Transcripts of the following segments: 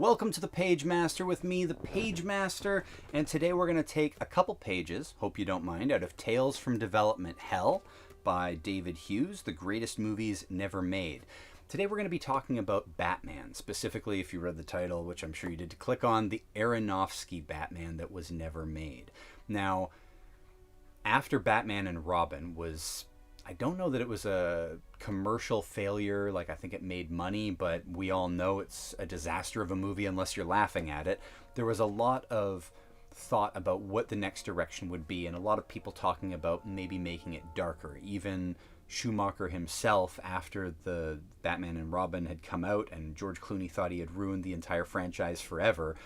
Welcome to the Pagemaster with me, the Pagemaster, and today we're going to take a couple pages, hope you don't mind, out of Tales from Development Hell by David Hughes, the greatest movies never made. Today we're going to be talking about Batman, specifically, if you read the title, which I'm sure you did, to click on the Aronofsky Batman that was never made. Now, after Batman and Robin was... I don't know that it was a commercial failure, like I think it made money, but we all know it's a disaster of a movie unless you're laughing at it. There was a lot of thought about what the next direction would be, and a lot of people talking about maybe making it darker. Even Schumacher himself, after the Batman and Robin had come out and George Clooney thought he had ruined the entire franchise forever,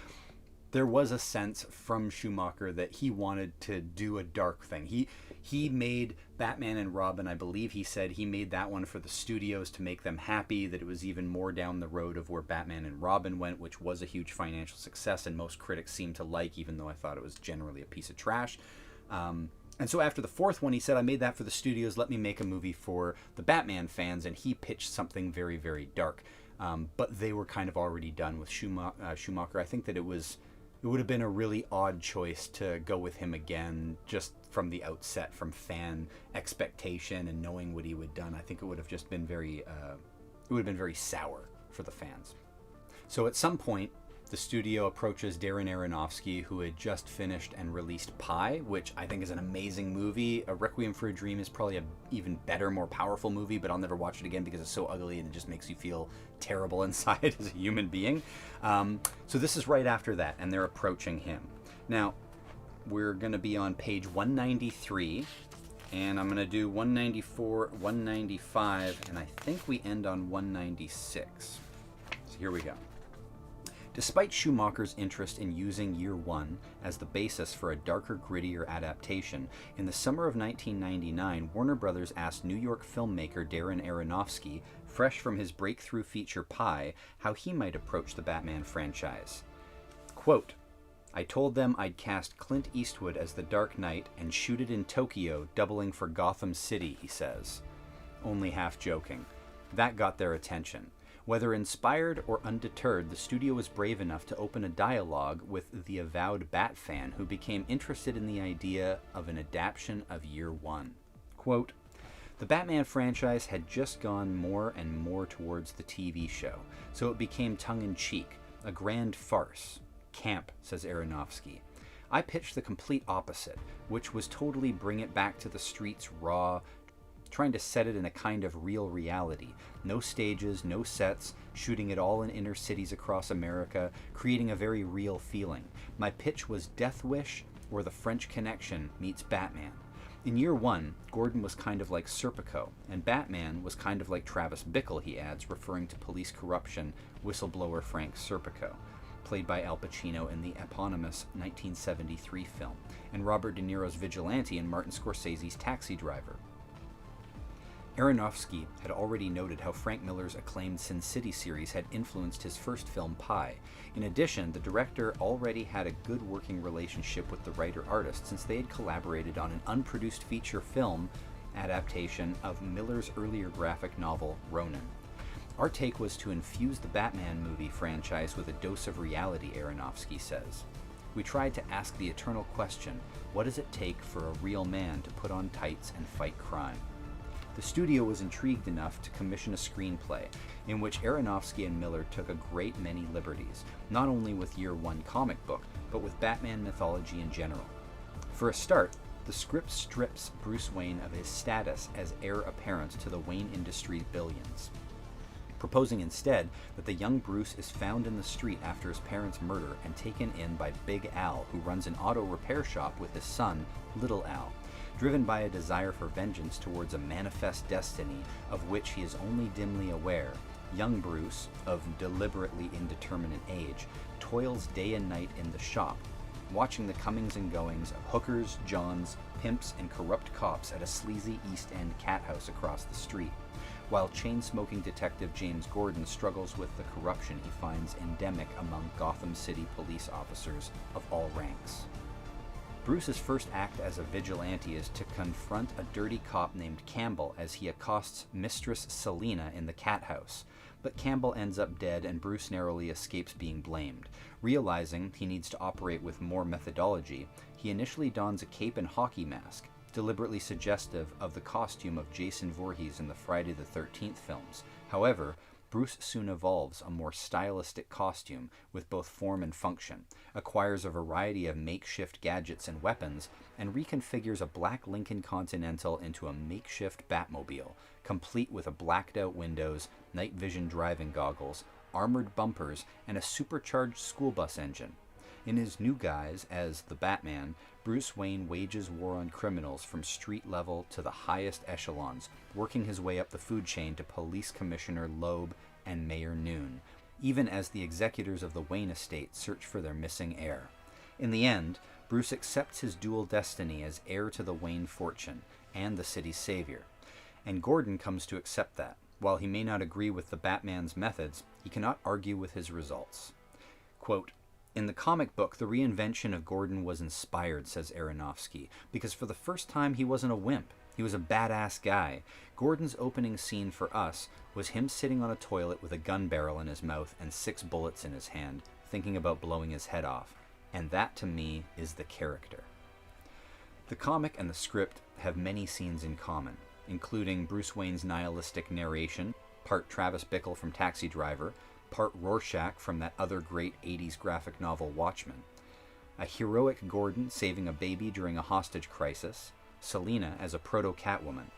there was a sense from Schumacher that he wanted to do a dark thing. He made Batman and Robin, I believe he said he made that one for the studios to make them happy, that it was even more down the road of where Batman and Robin went, which was a huge financial success and most critics seemed to like, even though I thought it was generally a piece of trash. And so after the fourth one, he said, I made that for the studios, let me make a movie for the Batman fans, and he pitched something very, very dark. But they were kind of already done with Schumacher. I think that it would have been a really odd choice to go with him again, just from the outset, from fan expectation and knowing what he would have done. I think it would have just been very sour for the fans. So at some point, the studio approaches Darren Aronofsky, who had just finished and released Pi, which I think is an amazing movie. A Requiem for a Dream is probably an even better, more powerful movie, but I'll never watch it again because it's so ugly and it just makes you feel terrible inside as a human being. So this is right after that, and they're approaching him. Now, we're going to be on page 193, and I'm going to do 194, 195, and I think we end on 196. So here we go. Despite Schumacher's interest in using Year One as the basis for a darker, grittier adaptation, in the summer of 1999, Warner Brothers asked New York filmmaker Darren Aronofsky, fresh from his breakthrough feature Pi, how he might approach the Batman franchise. Quote, I told them I'd cast Clint Eastwood as the Dark Knight and shoot it in Tokyo, doubling for Gotham City, he says. Only half joking. That got their attention. Whether inspired or undeterred, the studio was brave enough to open a dialogue with the avowed Bat fan who became interested in the idea of an adaptation of Year One. Quote, the Batman franchise had just gone more and more towards the TV show, so it became tongue-in-cheek, a grand farce. Camp, says Aronofsky. I pitched the complete opposite, which was totally bring it back to the streets raw, trying to set it in a kind of real reality. No stages, no sets, shooting it all in inner cities across America, creating a very real feeling. My pitch was Death Wish or The French Connection meets Batman. In Year One, Gordon was kind of like Serpico, and Batman was kind of like Travis Bickle, he adds, referring to police corruption whistleblower Frank Serpico, played by Al Pacino in the eponymous 1973 film, and Robert De Niro's vigilante in Martin Scorsese's Taxi Driver. Aronofsky had already noted how Frank Miller's acclaimed Sin City series had influenced his first film, Pi. In addition, the director already had a good working relationship with the writer-artist since they had collaborated on an unproduced feature film adaptation of Miller's earlier graphic novel, Ronin. Our take was to infuse the Batman movie franchise with a dose of reality, Aronofsky says. We tried to ask the eternal question, what does it take for a real man to put on tights and fight crime? The studio was intrigued enough to commission a screenplay, in which Aronofsky and Miller took a great many liberties, not only with Year One comic book, but with Batman mythology in general. For a start, the script strips Bruce Wayne of his status as heir apparent to the Wayne Industries billions, proposing instead that the young Bruce is found in the street after his parents' murder and taken in by Big Al, who runs an auto repair shop with his son, Little Al. Driven by a desire for vengeance towards a manifest destiny of which he is only dimly aware, young Bruce, of deliberately indeterminate age, toils day and night in the shop, watching the comings and goings of hookers, johns, pimps, and corrupt cops at a sleazy East End cat house across the street, while chain-smoking detective James Gordon struggles with the corruption he finds endemic among Gotham City police officers of all ranks. Bruce's first act as a vigilante is to confront a dirty cop named Campbell as he accosts Mistress Selina in the cat house. but Campbell ends up dead and Bruce narrowly escapes being blamed. Realizing he needs to operate with more methodology, he initially dons a cape and hockey mask, deliberately suggestive of the costume of Jason Voorhees in the Friday the 13th films. However, Bruce soon evolves a more stylistic costume with both form and function, acquires a variety of makeshift gadgets and weapons, and reconfigures a black Lincoln Continental into a makeshift Batmobile, complete with a blacked-out windows, night vision driving goggles, armored bumpers, and a supercharged school bus engine. In his new guise as the Batman, Bruce Wayne wages war on criminals from street level to the highest echelons, working his way up the food chain to Police Commissioner Loeb and Mayor Noon, even as the executors of the Wayne estate search for their missing heir. In the end, Bruce accepts his dual destiny as heir to the Wayne fortune and the city's savior. And Gordon comes to accept that. While he may not agree with the Batman's methods, he cannot argue with his results. Quote, "In the comic book, the reinvention of Gordon was inspired," says Aronofsky, "because for the first time he wasn't a wimp. He was a badass guy. Gordon's opening scene for us was him sitting on a toilet with a gun barrel in his mouth and 6 bullets in his hand, thinking about blowing his head off. And that, to me, is the character." The comic and the script have many scenes in common, including Bruce Wayne's nihilistic narration, part Travis Bickle from Taxi Driver, part Rorschach from that other great 80s graphic novel Watchmen, a heroic Gordon saving a baby during a hostage crisis, Selina as a proto-Catwoman,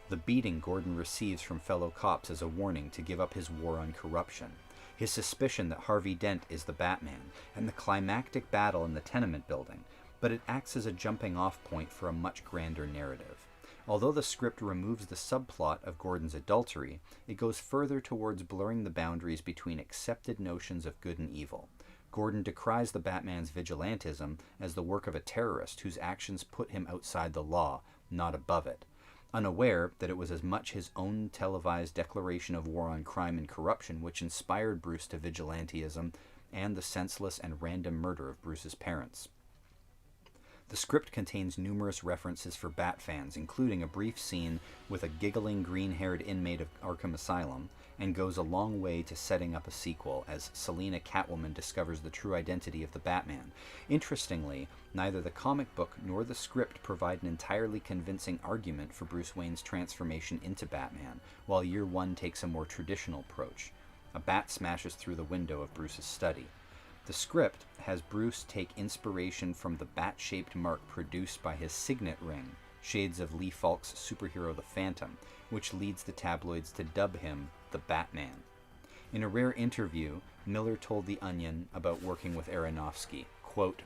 the beating Gordon receives from fellow cops as a warning to give up his war on corruption, his suspicion that Harvey Dent is the Batman, and the climactic battle in the tenement building, but it acts as a jumping-off point for a much grander narrative. Although the script removes the subplot of Gordon's adultery, it goes further towards blurring the boundaries between accepted notions of good and evil. Gordon decries the Batman's vigilantism as the work of a terrorist whose actions put him outside the law, not above it, unaware that it was as much his own televised declaration of war on crime and corruption which inspired Bruce to vigilantism and the senseless and random murder of Bruce's parents. The script contains numerous references for Bat fans, including a brief scene with a giggling green-haired inmate of Arkham Asylum, and goes a long way to setting up a sequel as Selina Catwoman discovers the true identity of the Batman. Interestingly, neither the comic book nor the script provide an entirely convincing argument for Bruce Wayne's transformation into Batman, while Year One takes a more traditional approach. A bat smashes through the window of Bruce's study. The script has Bruce take inspiration from the bat-shaped mark produced by his signet ring, shades of Lee Falk's superhero The Phantom, which leads the tabloids to dub him the Batman. In a rare interview, Miller told The Onion about working with Aronofsky, quote,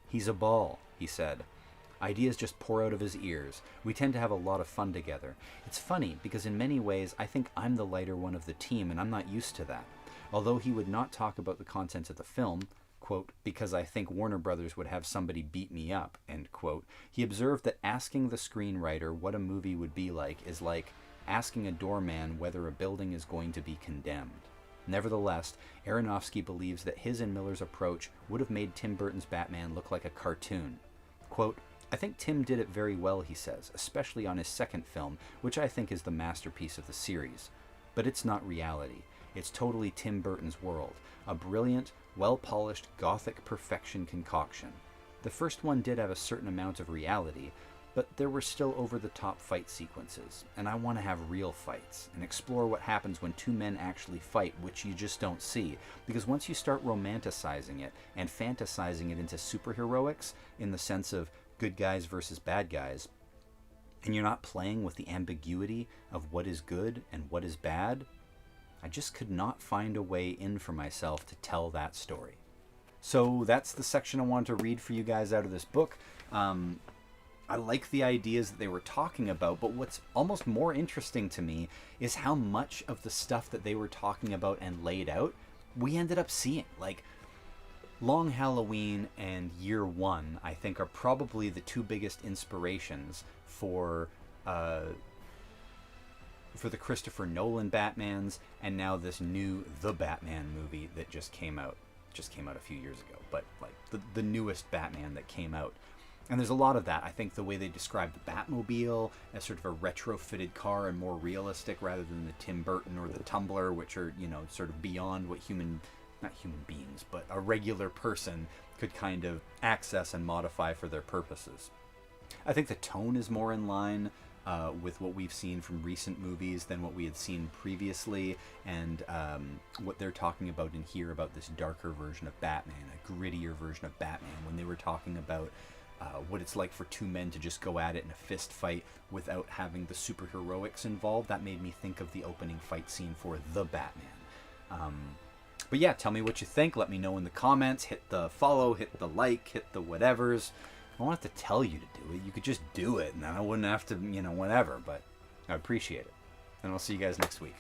"He's a ball," he said. "Ideas just pour out of his ears. We tend to have a lot of fun together. It's funny because in many ways I think I'm the lighter one of the team and I'm not used to that." Although he would not talk about the content of the film, quote, "because I think Warner Brothers would have somebody beat me up," end quote, he observed that asking the screenwriter what a movie would be like is like asking a doorman whether a building is going to be condemned. Nevertheless, Aronofsky believes that his and Miller's approach would have made Tim Burton's Batman look like a cartoon. Quote, "I think Tim did it very well," he says, "especially on his second film, which I think is the masterpiece of the series. But it's not reality. It's totally Tim Burton's world, a brilliant, well-polished gothic perfection concoction. The first one did have a certain amount of reality, but there were still over-the-top fight sequences, and I want to have real fights, and explore what happens when two men actually fight, which you just don't see, because once you start romanticizing it and fantasizing it into superheroics, in the sense of good guys versus bad guys, and you're not playing with the ambiguity of what is good and what is bad, I just could not find a way in for myself to tell that story." So that's the section I wanted to read for you guys out of this book. I like the ideas that they were talking about, but what's almost more interesting to me is how much of the stuff that they were talking about and laid out we ended up seeing. Like, Long Halloween and Year One, I think, are probably the two biggest inspirations for the Christopher Nolan Batmans, and now this new The Batman movie that just came out a few years ago, but like the newest Batman that came out. And there's a lot of that. I think the way they describe the Batmobile as sort of a retrofitted car and more realistic rather than the Tim Burton or the Tumbler, which are, sort of beyond what not human beings, but a regular person could kind of access and modify for their purposes. I think the tone is more in line with what we've seen from recent movies than what we had seen previously, and what they're talking about in here about this darker version of Batman, a grittier version of Batman, when they were talking about what it's like for two men to just go at it in a fist fight without having the superheroics involved. That made me think of the opening fight scene for The Batman. But yeah, tell me what you think. Let me know in the comments. Hit the follow, hit the like, hit the whatevers. I don't have to tell you to do it. You could just do it, and then I wouldn't have to, whatever. But I appreciate it. And I'll see you guys next week.